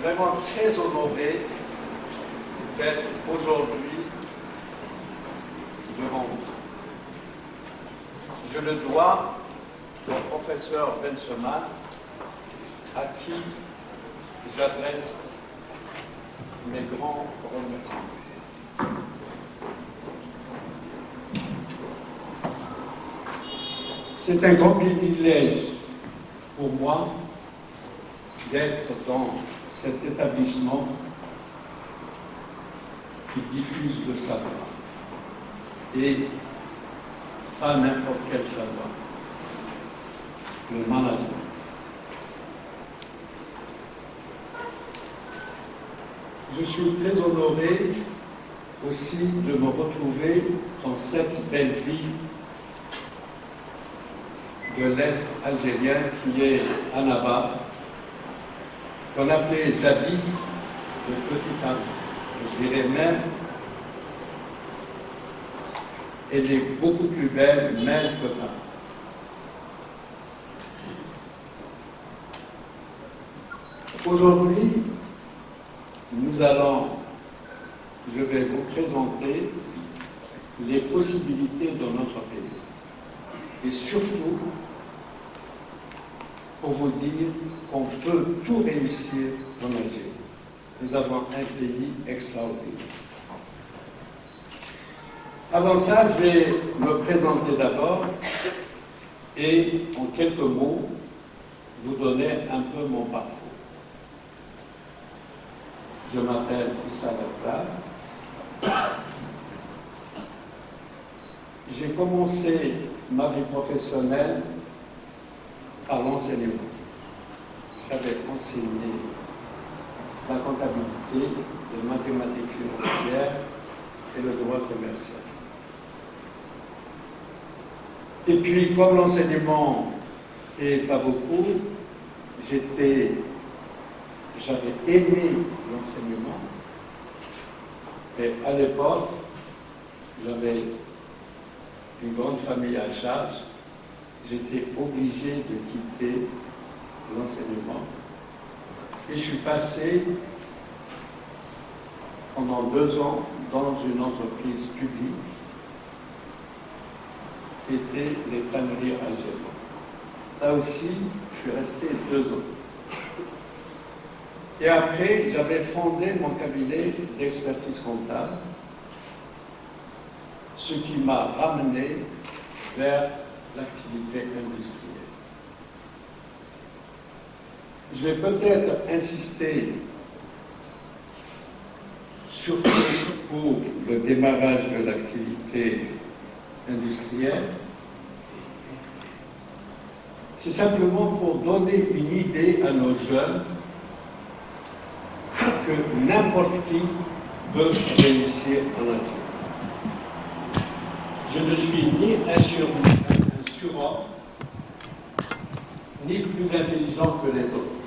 vraiment très honoré d'être aujourd'hui devant vous. Je le dois au professeur Benseman, à qui j'adresse mes grands remerciements. C'est un grand privilège pour moi d'être dans cet établissement qui diffuse le savoir, et pas n'importe quel savoir, le management. Je suis très honoré aussi de me retrouver dans cette belle ville de l'Est algérien qui est Annaba, qu'on appelait jadis le Petit Anne. Je dirais même, elle est beaucoup plus belle même que ça. Aujourd'hui, je vais vous présenter les possibilités de notre pays. Et surtout, pour vous dire qu'on peut tout réussir en Algérie. Nous avons un pays extraordinaire. Avant ça, je vais me présenter d'abord et, en quelques mots, vous donner un peu mon parcours. Je m'appelle Issa Lerflag. J'ai commencé ma vie professionnelle par l'enseignement. J'avais enseigné la comptabilité, les mathématiques financières et le droit commercial. Et puis, comme l'enseignement n'est pas beaucoup, j'avais aimé l'enseignement. Et à l'époque, j'avais une grande famille à charge. J'étais obligé de quitter l'enseignement. Et je suis passé pendant 2 ans dans une entreprise publique qui était les tanneries algériennes. Là aussi, je suis resté 2 ans. Et après, j'avais fondé mon cabinet d'expertise comptable, ce qui m'a ramené vers l'activité industrielle. Je vais peut-être insister surtout pour le démarrage de l'activité industrielle. C'est simplement pour donner une idée à nos jeunes que n'importe qui peut réussir en Algérie. Je ne suis ni un surhomme, ni plus intelligent que les autres.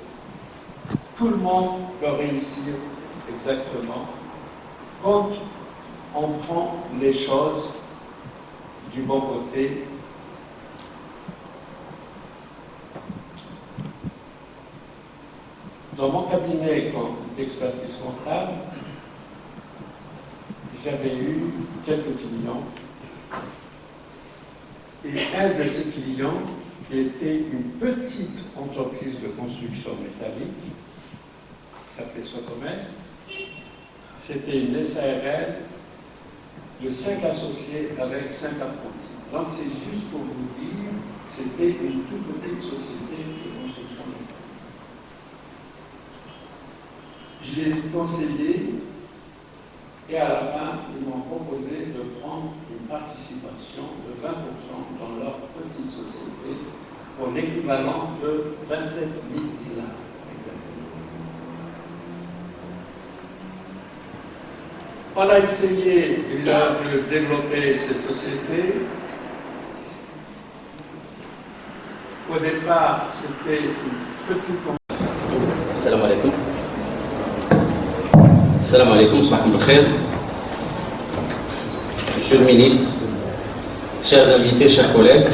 Tout le monde peut réussir exactement quand on prend les choses du bon côté. Dans mon cabinet d'expertise comptable, j'avais eu quelques clients. Et un de ces clients, qui était une petite entreprise de construction métallique, qui s'appelait Socomet, c'était une SARL de 5 associés avec 5 apprentis. Donc c'est juste pour vous dire, c'était une toute petite société de construction métallique. Je les ai conseillés et à la fin, ils m'ont proposé de prendre une participation de 20% dans leur petite société pour l'équivalent de 27 000 dinars. On a essayé de développer cette société. Au départ, c'était une petite compagnie. Salam alaikum. Salam alaikum, salam alaikum. Monsieur le ministre, chers invités, chers collègues,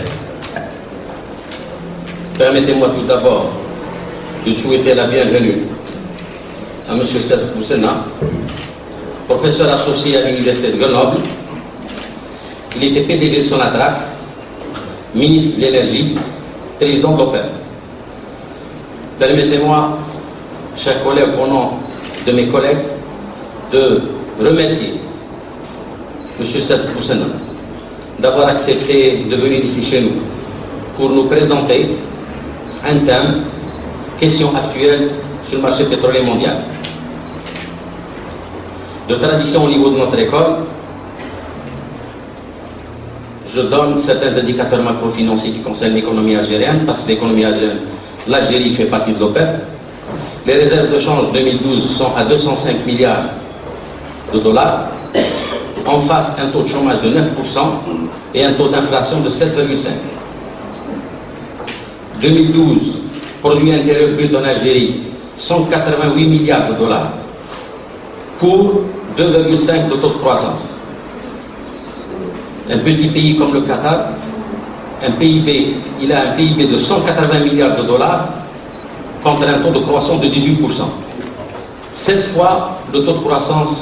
permettez-moi tout d'abord de souhaiter la bienvenue à M. Seth Boussena, professeur associé à l'Université de Grenoble. Il était PDG de Sonatrach, ministre de l'Énergie, président d'OPER. Permettez-moi, chers collègues, au nom de mes collègues, de remercier M. Seth Boussena d'avoir accepté de venir ici chez nous pour nous présenter un thème, question actuelle sur le marché pétrolier mondial. De tradition au niveau de notre école, je donne certains indicateurs macro-financiers qui concernent l'économie algérienne, parce que l'économie algérienne, l'Algérie fait partie de l'OPEP. Les réserves de change 2012 sont à 205 milliards de dollars. En face, un taux de chômage de 9% et un taux d'inflation de 7,5%. 2012, produit intérieur brut en Algérie, 188 milliards de dollars pour 2,5% de taux de croissance. Un petit pays comme le Qatar, il a un PIB de 180 milliards de dollars contre un taux de croissance de 18%. 7 fois le taux de croissance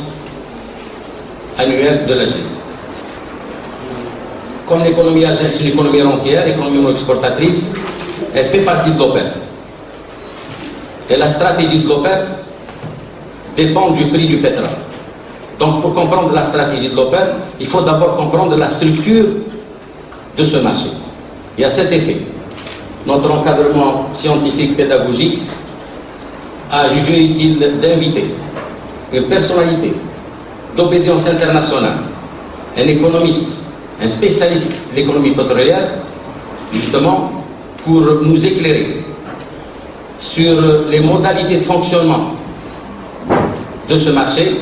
annuel de l'Algérie. Comme l'économie algérienne, c'est une économie rentière, économie non exportatrice, elle fait partie de l'OPEP. Et la stratégie de l'OPEP dépend du prix du pétrole. Donc pour comprendre la stratégie de l'OPEP, il faut d'abord comprendre la structure de ce marché. Et à cet effet, notre encadrement scientifique pédagogique a jugé utile d'inviter une personnalité d'obédience internationale, un économiste, un spécialiste de l'économie pétrolière, justement pour nous éclairer sur les modalités de fonctionnement de ce marché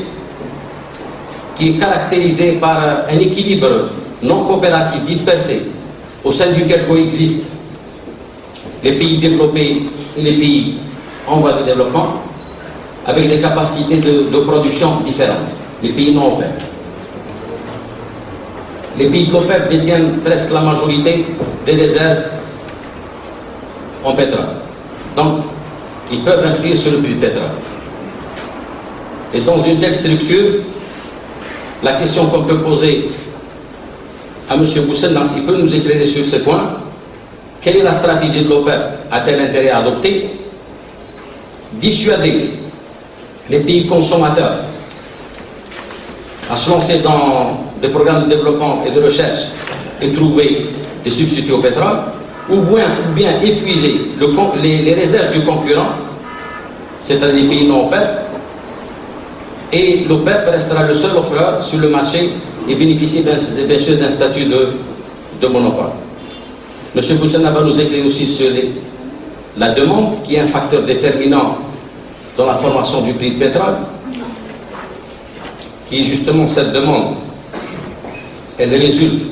qui est caractérisé par un équilibre non coopératif dispersé au sein duquel coexistent les pays développés et les pays en voie de développement avec des capacités de production différentes. Les pays non OPEP. Les pays de l'OPEP détiennent presque la majorité des réserves en pétrole. Donc, ils peuvent influer sur le prix du pétrole. Et dans une telle structure, la question qu'on peut poser à M. Boussena, il peut nous éclairer sur ce point. Quelle est la stratégie de l'OPEP? A-t-elle intérêt à adopter? Dissuader les pays consommateurs à se lancer dans des programmes de développement et de recherche et trouver des substituts au pétrole, ou bien épuiser les réserves du concurrent, c'est-à-dire les pays non OPEP, et l'OPEP restera le seul offreur sur le marché et bénéficier bien sûr d'un statut de monopole. M. Boussena va nous éclairer aussi sur la demande, qui est un facteur déterminant dans la formation du prix du pétrole, qui justement cette demande, elle résulte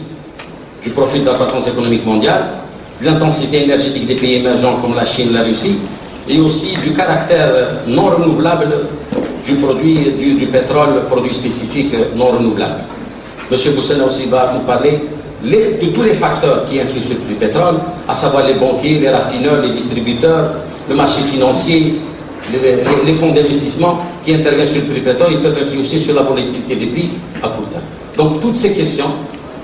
du profil de la croissance économique mondiale, de l'intensité énergétique des pays émergents comme la Chine, la Russie, et aussi du caractère non renouvelable du pétrole, produit spécifique non renouvelable. M. Boussena aussi va nous parler de tous les facteurs qui influent sur le prix du pétrole, à savoir les banquiers, les raffineurs, les distributeurs, le marché financier, les fonds d'investissement qui interviennent sur le prix du pétrole, ils peuvent influer aussi sur la volatilité des prix à court terme. Donc toutes ces questions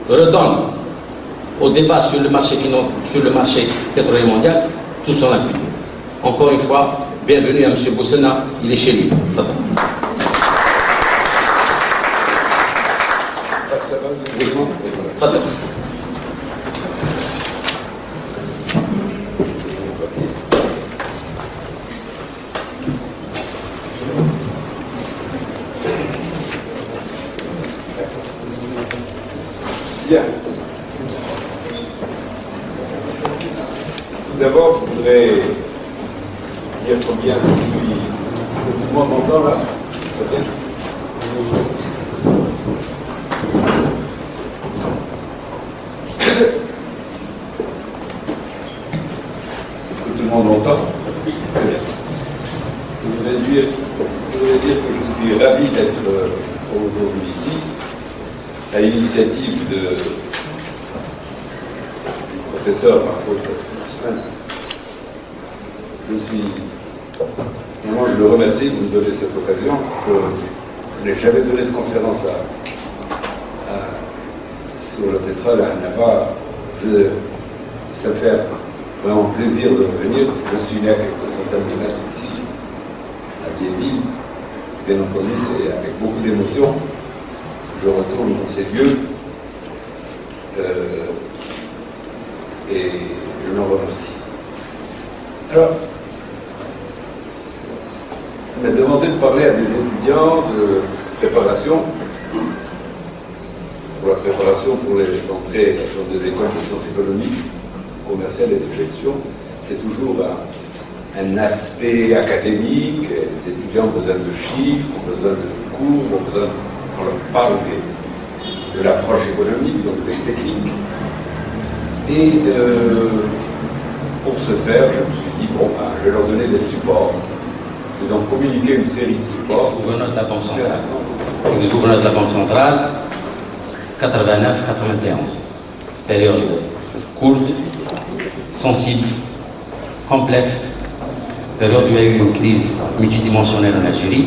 redonnent au débat sur le marché pétrolier mondial tout son appui. Encore une fois, bienvenue à M. Boussena, il est chez lui. Bien. Tout d'abord, je voudrais dire combien je suis... Tout le monde m'entend là? Peut-être. Est-ce que tout le monde m'entend? Très bien. Je voudrais dire que je suis ravi d'être aujourd'hui ici, à l'initiative du professeur Marco. Je suis Vraiment, je le remercie de me donner cette occasion. Je n'ai jamais donné de conférence sur le pétrole à Annaba. Ça me fait vraiment plaisir de revenir. Je suis né à quelques centaines de mètres ici, à Vieilleville. Bien entendu, c'est avec beaucoup d'émotion que je retourne dans ces lieux. Et je l'en remercie. Alors, on m'a demandé de parler à des étudiants de préparation, pour la préparation pour l'entrée dans des écoles de sciences économiques, commerciales et de gestion. C'est toujours un aspect académique. Les étudiants ont besoin de chiffres, ont besoin de cours, ont besoin qu'on leur parle de l'approche économique, donc des techniques. Et pour ce faire, je me suis dit, bon, je vais leur donner des supports. Je vais donc communiquer une série de supports. Gouverneur de la Banque centrale. Gouverneur de la Banque centrale, 89-91. Période courte, sensible, complexe. Période où il y a eu une crise multidimensionnelle en Algérie.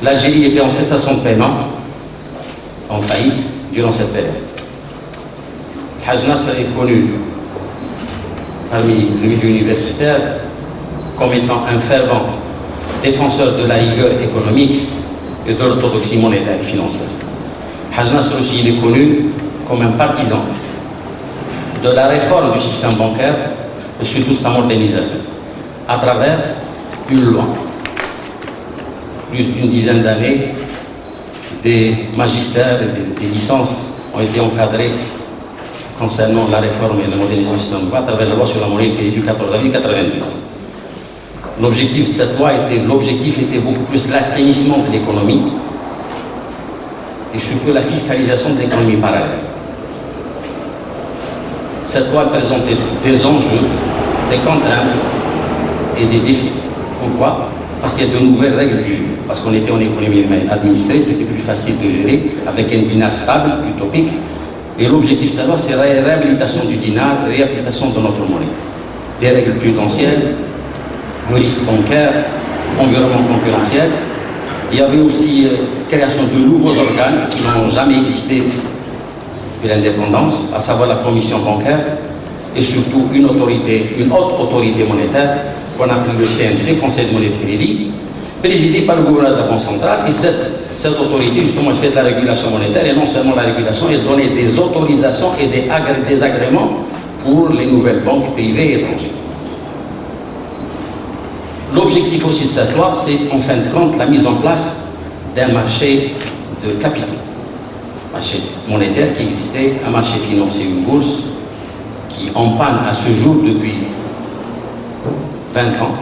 L'Algérie était en cessation de paiement, en faillite, durant cette période. Haj Nasser est connu parmi le milieu universitaire comme étant un fervent défenseur de la rigueur économique et de l'orthodoxie monétaire et financière. Haj Nasser aussi il est connu comme un partisan de la réforme du système bancaire et surtout de sa modernisation à travers une loi. Plus d'une dizaine d'années, des magistères et des licences ont été encadrées concernant la réforme et la modernisation du système bancaire à travers la loi sur la monnaie qui est du 14 avril 1990. L'objectif de cette loi était beaucoup plus l'assainissement de l'économie et surtout la fiscalisation de l'économie parallèle. Cette loi présentait des enjeux, des contraintes et des défis. Pourquoi? Parce qu'il y a de nouvelles règles du jeu. Parce qu'on était en économie administrée, c'était plus facile de gérer avec un dinar stable, utopique. Et l'objectif de cette loi, c'est la réhabilitation du dinar, la réhabilitation de notre monnaie. Des règles prudentielles, le risque bancaire, environnement concurrentiel. Il y avait aussi création de nouveaux organes qui n'ont jamais existé de l'indépendance, à savoir la commission bancaire et surtout une haute autorité monétaire qu'on appelle le CMC, Conseil de monnaie de crédit, présidé par le gouverneur de la Banque centrale. Et cette autorité, justement, fait de la régulation monétaire et non seulement la régulation, elle donnait des autorisations et des agréments pour les nouvelles banques privées et étrangères. L'objectif aussi de cette loi, c'est en fin de compte la mise en place d'un marché de capitaux, marché monétaire qui existait, un marché financier, une bourse, qui en panne à ce jour depuis 20 ans.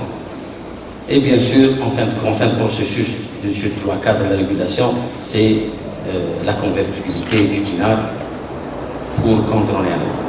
Et bien sûr, en fin de processus de surtout à cadre de la régulation, c'est la convertibilité du dinar pour contrôler un euro.